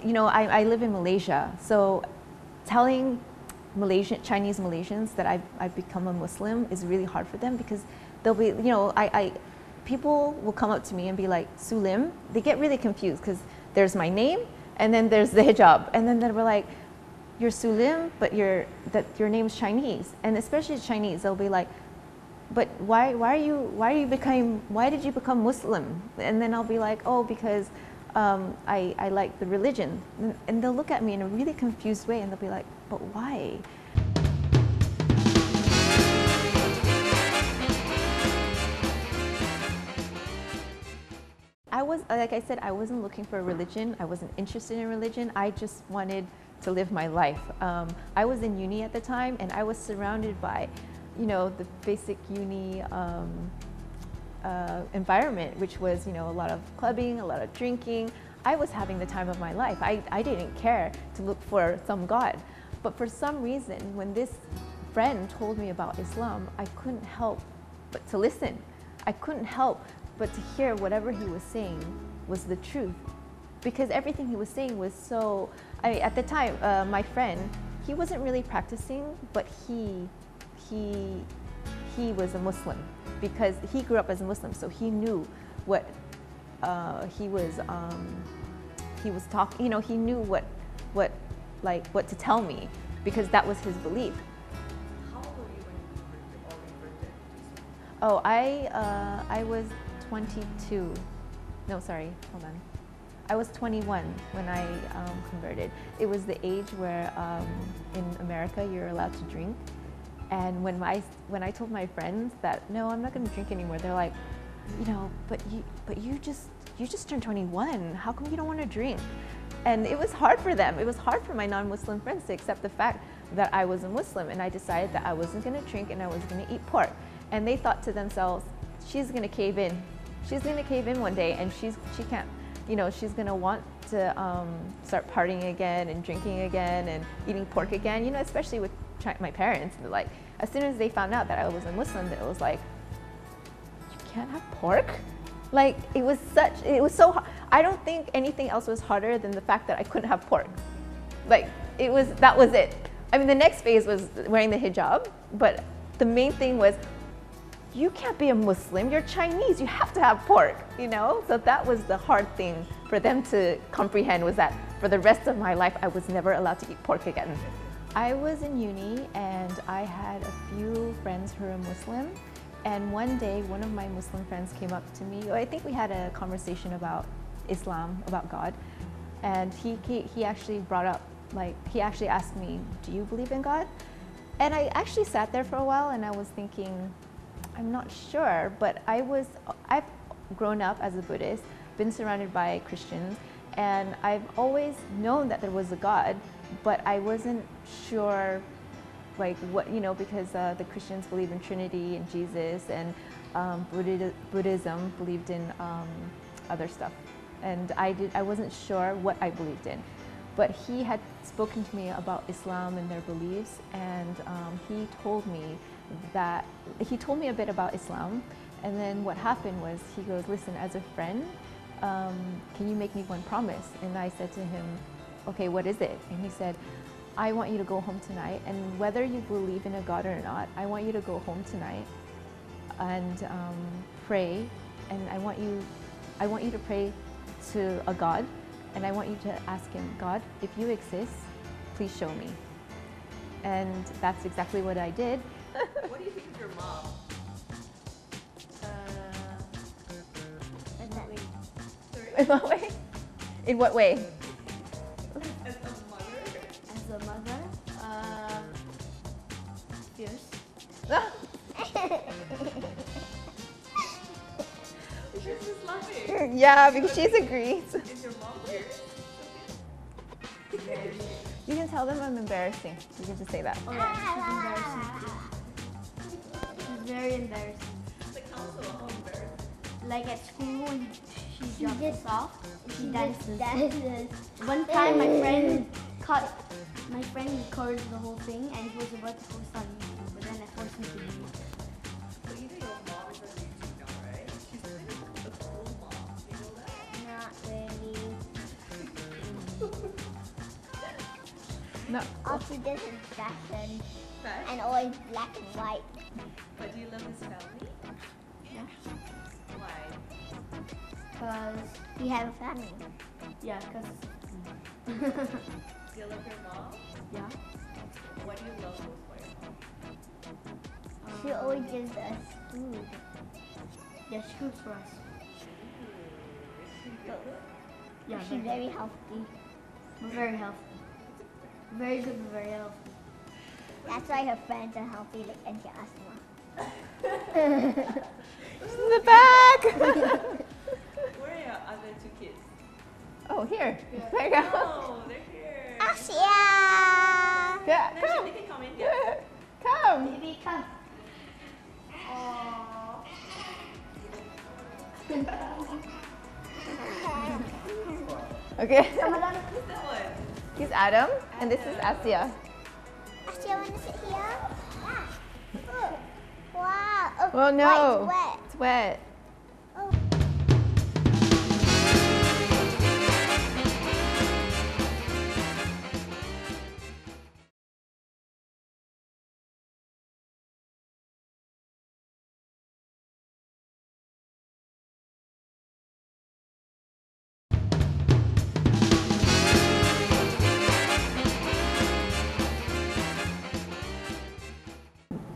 you know, I live in Malaysia, so telling Chinese Malaysians that I've become a Muslim is really hard for them, because they'll be, you know, people will come up to me and be like, Sulim. They get really confused because there's my name and then there's the hijab, and then they were like, you're Sulim, but your name's Chinese. And especially Chinese, they'll be like, but why did you become Muslim? And then I'll be like, oh, because I like the religion. And they'll look at me in a really confused way and they'll be like, but why? Like I said, I wasn't looking for a religion. I wasn't interested in religion. I just wanted to live my life. I was in uni at the time, and I was surrounded by, you know, the basic uni environment, which was, you know, a lot of clubbing, a lot of drinking. I was having the time of my life. I didn't care to look for some God. But for some reason, when this friend told me about Islam, I couldn't help but to listen. I couldn't help but to hear whatever he was saying was the truth. Because everything he was saying was so, at the time, my friend, he wasn't really practicing, but he was a Muslim because he grew up as a Muslim, so he knew what he was talking. You know, he knew what to tell me, because that was his belief. How old were you when you converted? Oh, I was 22. No, sorry, hold on. I was 21 when I converted. It was the age where in America you're allowed to drink. And when I told my friends that no, I'm not going to drink anymore, they're like, you know, but you just turned 21. How come you don't want to drink? And it was hard for them. It was hard for my non-Muslim friends to accept the fact that I was a Muslim, and I decided that I wasn't going to drink and I was going to eat pork. And they thought to themselves, she's going to cave in. She's going to cave in one day, and she can't. You know, she's going to want to start partying again and drinking again and eating pork again, you know, especially with my parents. Like, as soon as they found out that I was a Muslim, it was like, you can't have pork? Like, it was so hard. I don't think anything else was harder than the fact that I couldn't have pork. Like, that was it. I mean, the next phase was wearing the hijab, but the main thing was, you can't be a Muslim, you're Chinese, you have to have pork, you know? So that was the hard thing for them to comprehend, was that for the rest of my life, I was never allowed to eat pork again. I was in uni and I had a few friends who were Muslim, and one day one of my Muslim friends came up to me. I think we had a conversation about Islam, about God, and he actually brought up, like, he actually asked me, do you believe in God? And I actually sat there for a while and I was thinking, I'm not sure, but I've grown up as a Buddhist, been surrounded by Christians, and I've always known that there was a God, but I wasn't sure, like, what, you know, because the Christians believe in Trinity and Jesus, and Buddhism believed in other stuff, and I wasn't sure what I believed in. But he had spoken to me about Islam and their beliefs, and he told me a bit about Islam. And then what happened was, he goes, listen, as a friend, can you make me one promise? And I said to him, okay, what is it? And he said, I want you to go home tonight, and whether you believe in a God or not, I want you to go home tonight and pray, and I want you to pray to a God, and I want you to ask him, God, if you exist, please show me. And that's exactly what I did. What do you think of your mom? In what way? In what way? As a mother? As a mother, fierce. She's just laughing. Yeah, because she's agreed. Is your mom fierce? You can tell them I'm embarrassing. You can just say that. Oh yeah, she's embarrassing too. She's very embarrassing. Like, how embarrassing? Like at school when she drops us off, she dances. One time my friend recorded the whole thing and he was about to post on YouTube, but then I forced him to leave. So you know your mom is on YouTube now, right? She's kind of a cool mom. You know that? Not really. No. All she does is fashion Fashion? and always black and white. But do you love his family? Yeah. Why? Because, You have a family. yeah, because, Do you love your mom? yeah. What do you love most about your mom? She always gives us food. Yeah, she cooks for us. Yeah, She's very healthy. we're very healthy. Very good, but very healthy. That's why her friends are healthy, like Auntie Asma. In the back! Where are your other two kids? Oh, here. There you go. Oh, they're here. Asia! Yeah, They come. can come in here. Come. Baby, come. Okay. Who's that one? He's Adam, and this is Asia. Asia, want to sit here? Yeah. Oh. Wow. Oh, Oh no. wet. It's wet. Oh.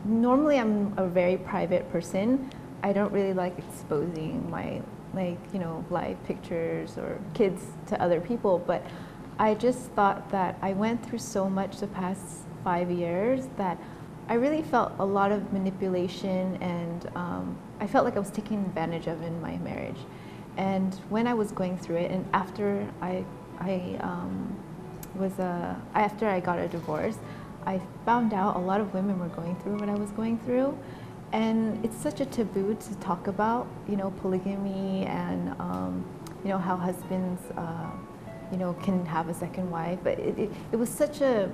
Normally I'm a very private person. I don't really like exposing my live pictures or kids to other people, but I just thought that I went through so much the past 5 years that I really felt a lot of manipulation, and I felt like I was taken advantage of in my marriage. And when I was going through it, and after after I got a divorce, I found out a lot of women were going through what I was going through, and it's such a taboo to talk about, polygamy and how husbands can have a second wife. But it was such a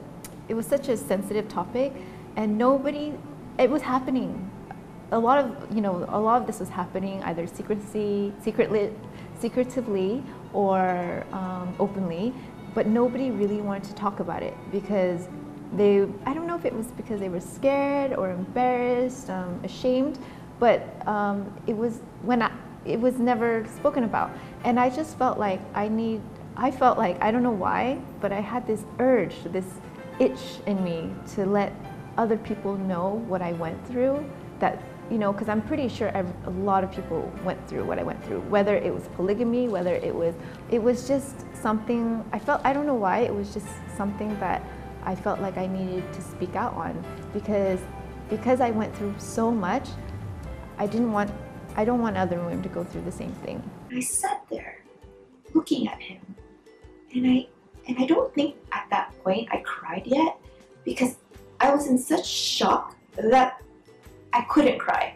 sensitive topic, and it was happening. A lot of this was happening either secretively or openly, but nobody really wanted to talk about it because I don't know if it was because they were scared or embarrassed, ashamed, but it was never spoken about. And I just felt like I don't know why, but I had this urge, this itch in me to let other people know what I went through, because I'm pretty sure a lot of people went through what I went through, whether it was polygamy, whether it was just something, I don't know why, it was just something that I felt like I needed to speak out on, because I went through so much. I don't want other women to go through the same thing. I sat there looking at him, and I don't think at that point I cried yet, because I was in such shock that I couldn't cry.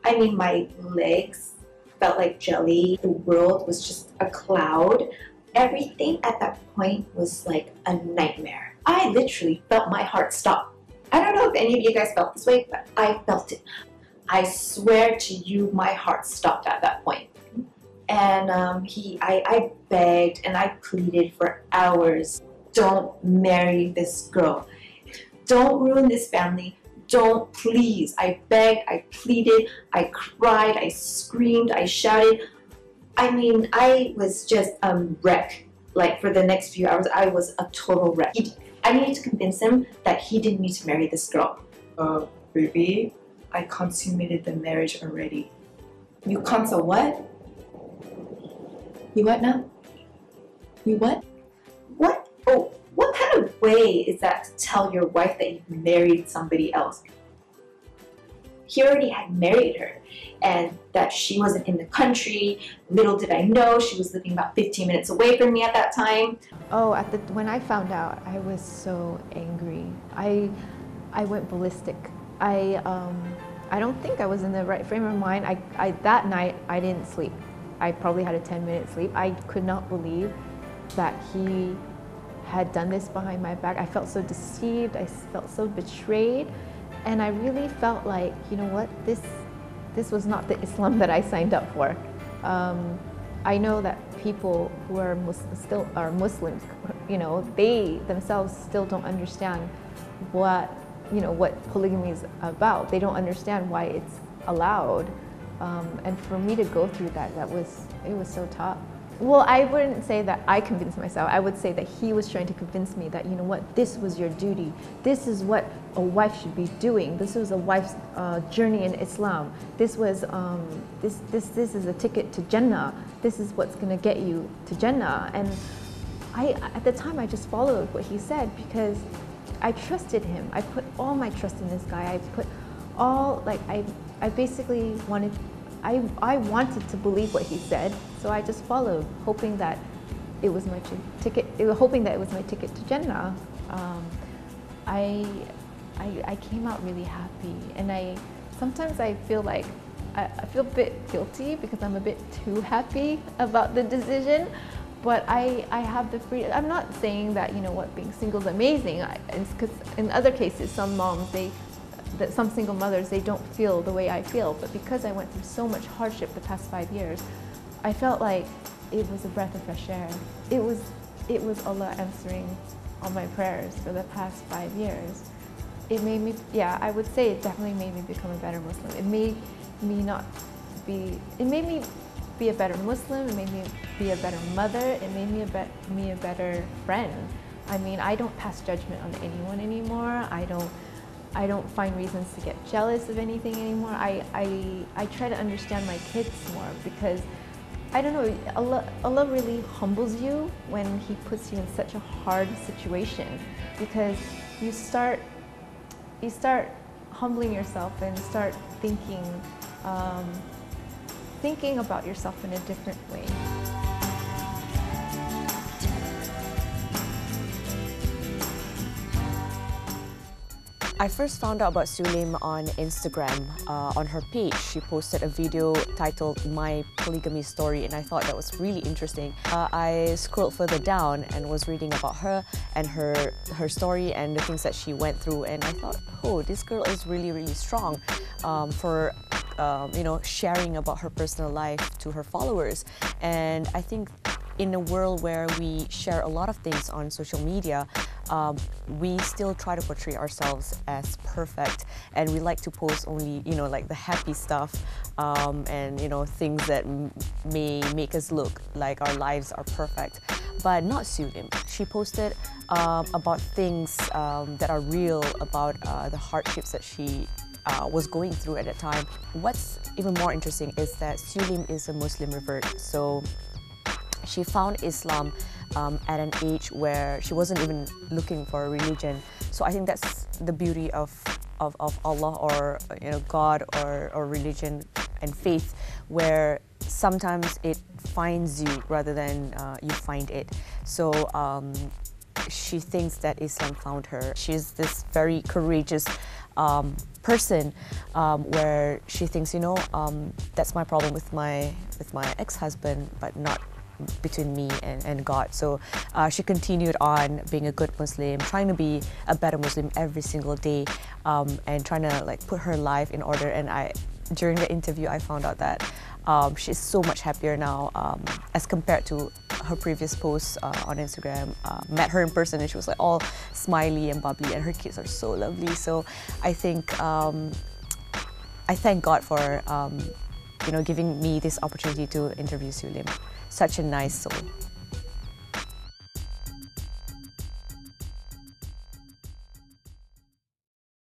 I mean, my legs felt like jelly. The world was just a cloud. Everything at that point was like a nightmare. I literally felt my heart stop. I don't know if any of you guys felt this way, but I felt it. I swear to you, my heart stopped at that point. And I begged and I pleaded for hours. Don't marry this girl. Don't ruin this family. Don't, please. I begged, I pleaded, I cried, I screamed, I shouted. I mean, I was just a wreck. Like, for the next few hours, I was a total wreck. I needed to convince him that he didn't need to marry this girl. Baby, I consummated the marriage already. You consul what? You what now? You what? What? Oh, what kind of way is that to tell your wife that you've married somebody else? He already had married her, and that she wasn't in the country. Little did I know she was living about 15 minutes away from me at that time. Oh, when I found out, I was so angry. I went ballistic. I don't think I was in the right frame of mind. That night I didn't sleep. I probably had a 10-minute sleep. I could not believe that he had done this behind my back. I felt so deceived. I felt so betrayed. And I really felt like, you know what, this was not the Islam that I signed up for. I know that people who are still are Muslims you know, they themselves still don't understand what, you know, what polygamy is about. They don't understand why it's allowed. And for me to go through that, it was so tough. Well, I wouldn't say that I convinced myself. I would say that he was trying to convince me that, you know what, this was your duty. This is what a wife should be doing. This was a wife's journey in Islam. This was, this is a ticket to Jannah. This is what's going to get you to Jannah. And at the time, I just followed what he said because I trusted him. I put all my trust in this guy. I put all, like, I basically wanted, I wanted to believe what he said, so I just followed, hoping that it was my ticket. Hoping that it was my ticket to Jannah. I came out really happy, and sometimes I feel like I feel a bit guilty because I'm a bit too happy about the decision. But I have the freedom. I'm not saying that, you know what, being single is amazing. Because in other cases, some moms, some single mothers, they don't feel the way I feel. But because I went through so much hardship the past 5 years, I felt like it was a breath of fresh air. It was Allah answering all my prayers for the past 5 years. It made me, yeah, I would say it definitely made me become a better Muslim. It made me be a better Muslim. It made me be a better mother. It made me a better friend. I mean, I don't pass judgment on anyone anymore. I don't find reasons to get jealous of anything anymore. I try to understand my kids more because, I don't know, Allah really humbles you when He puts you in such a hard situation, because you start humbling yourself and start thinking about yourself in a different way. I first found out about SIU LIM on Instagram. On her page, she posted a video titled My Polygamy Story, and I thought that was really interesting. I scrolled further down and was reading about her and her story and the things that she went through, and I thought, oh, this girl is really, really strong for you know, sharing about her personal life to her followers. And I think in a world where we share a lot of things on social media, we still try to portray ourselves as perfect, and we like to post only, you know, like the happy stuff and, you know, things that may make us look like our lives are perfect. But not SIU LIM. She posted about things that are real, about the hardships that she was going through at that time. What's even more interesting is that SIU LIM is a Muslim revert. So she found Islam at an age where she wasn't even looking for a religion. So I think that's the beauty of Allah, or, you know, God, or religion and faith, where sometimes it finds you rather than you find it. So she thinks that Islam found her. She's this very courageous person, where she thinks, you know, that's my problem with my ex-husband, but not between me and God. So she continued on being a good Muslim, trying to be a better Muslim every single day, and trying to, like, put her life in order. And during the interview, I found out that she's so much happier now as compared to her previous posts on Instagram. Met her in person and she was like all smiley and bubbly, and her kids are so lovely. So I think I thank God for you know, giving me this opportunity to interview SIU LIM. Such a nice soul.